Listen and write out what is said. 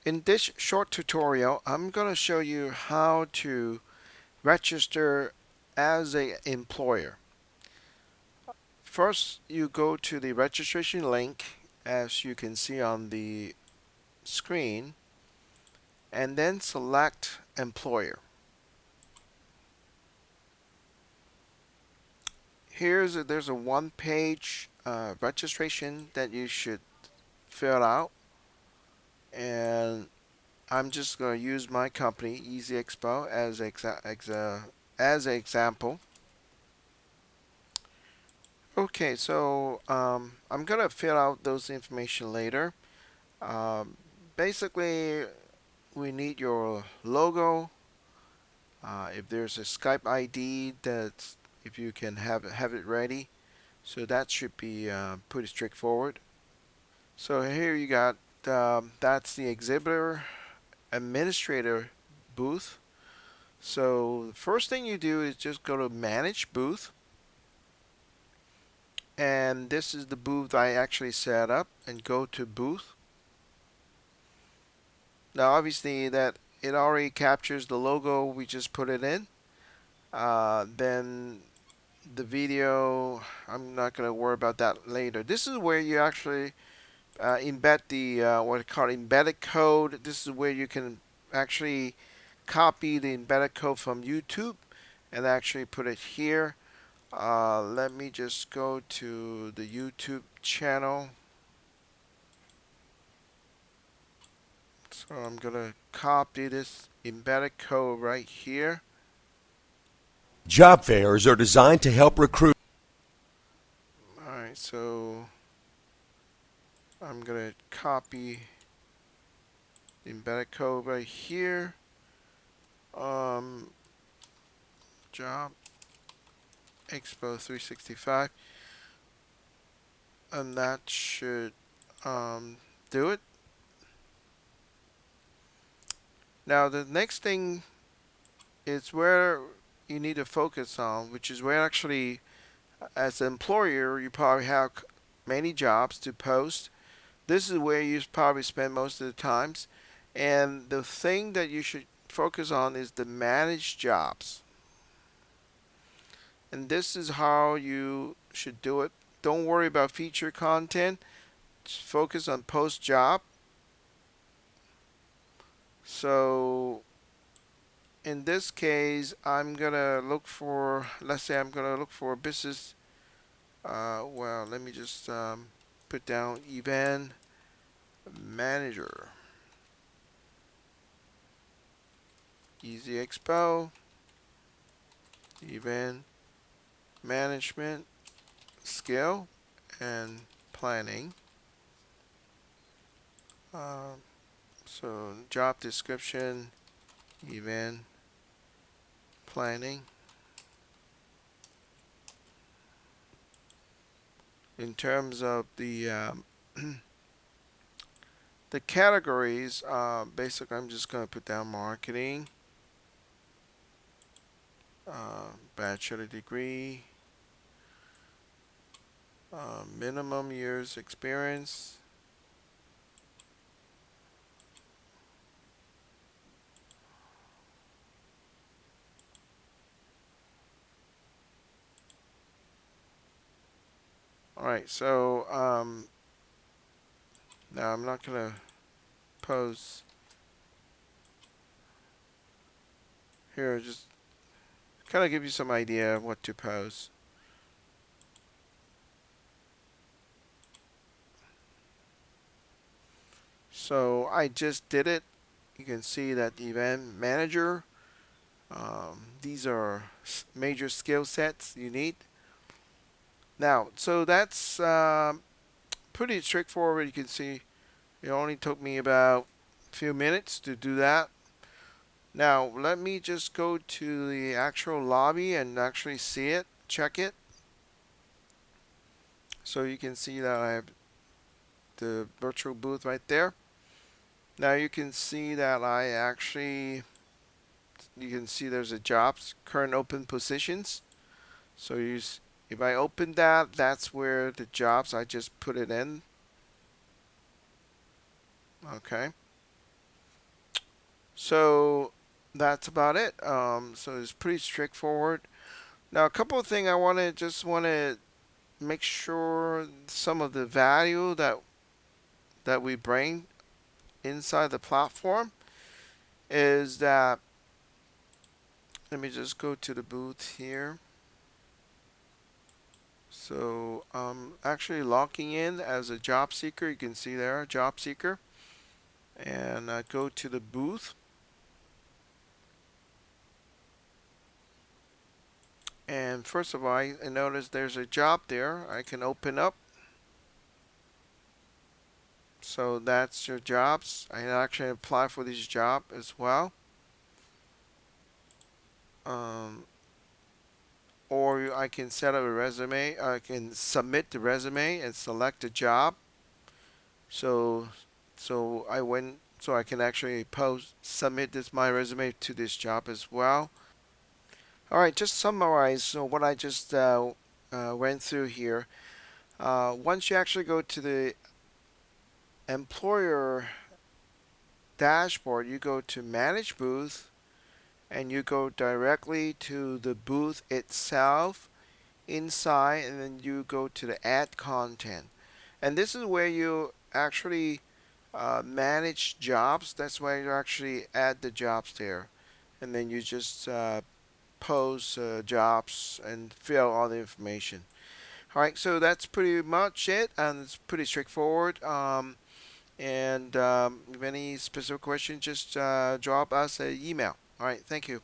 In this short tutorial, I'm going to show you how to register as an employer. First, you go to the registration link as you can see on the screen, and then select employer. There's a one-page registration that you should fill out, and I'm just going to use my company eZ-Xpo as an example. Okay, so I'm gonna fill out those information later. Um, Basically, we need your logo. If there's a Skype ID, that's if you can have it ready. So that should be pretty straightforward. So here you got that's the exhibitor administrator booth. So the first thing you do is just go to manage booth, and this is the booth I actually set up, and go to booth. Now obviously that it already captures the logo, we just put it in. Then the video, I'm not going to worry about that later. This is where you actually embed the what I call embedded code. This is where you can actually copy the embedded code from YouTube and actually put it here. Let me just go to the YouTube channel. So I'm going to copy this embedded code right here. Job fairs are designed to help recruit. Alright, so I'm going to copy the embedded code right here. JobExpo365. And that should do it. Now the next thing is where you need to focus on, which is where actually as an employer you probably have many jobs to post. This is where you probably spend most of the times, and the thing that you should focus on is the managed jobs. And this is how you should do it. Don't worry about feature content, just focus on post job. So in this case, I'm gonna look for, let's say I'm gonna look for a business. Well, let me just put down event manager, eZ-Xpo, event management, skill, and planning. So job description, event planning. In terms of the the categories, basically I'm just going to put down marketing, bachelor degree, minimum years experience, alright, so now I'm not going to post here, just kind of give you some idea of what to post. So I just did it. You can see that the event manager, these are major skill sets you need. Now, so that's pretty straightforward. You can see it only took me about a few minutes to do that. Now, let me just go to the actual lobby and actually see it, check it. So you can see that I have the virtual booth right there. Now you can see that you can see there's a jobs, current open positions. So if I open that, that's where the jobs, I just put it in. Okay. So that's about it. So it's pretty straightforward. Now, a couple of things I want to make sure some of the value that we bring inside the platform is that, let me just go to the booth here. So I'm actually logging in as a job seeker. You can see there, job seeker, and I go to the booth. And first of all, I notice there's a job there I can open up. So that's your jobs. I can actually apply for this job as well. Um, or I can set up a resume. I can submit the resume and select a job. So, so I can actually submit my resume to this job as well. All right, just summarize so what I just went through here. Once you actually go to the employer dashboard, you go to Manage Booth, and you go directly to the booth itself inside, and then you go to the Add Content. And this is where you actually manage jobs. That's where you actually add the jobs there. And then you just post jobs and fill all the information. All right, so that's pretty much it, and it's pretty straightforward. And if any specific question, just drop us an email. All right, thank you.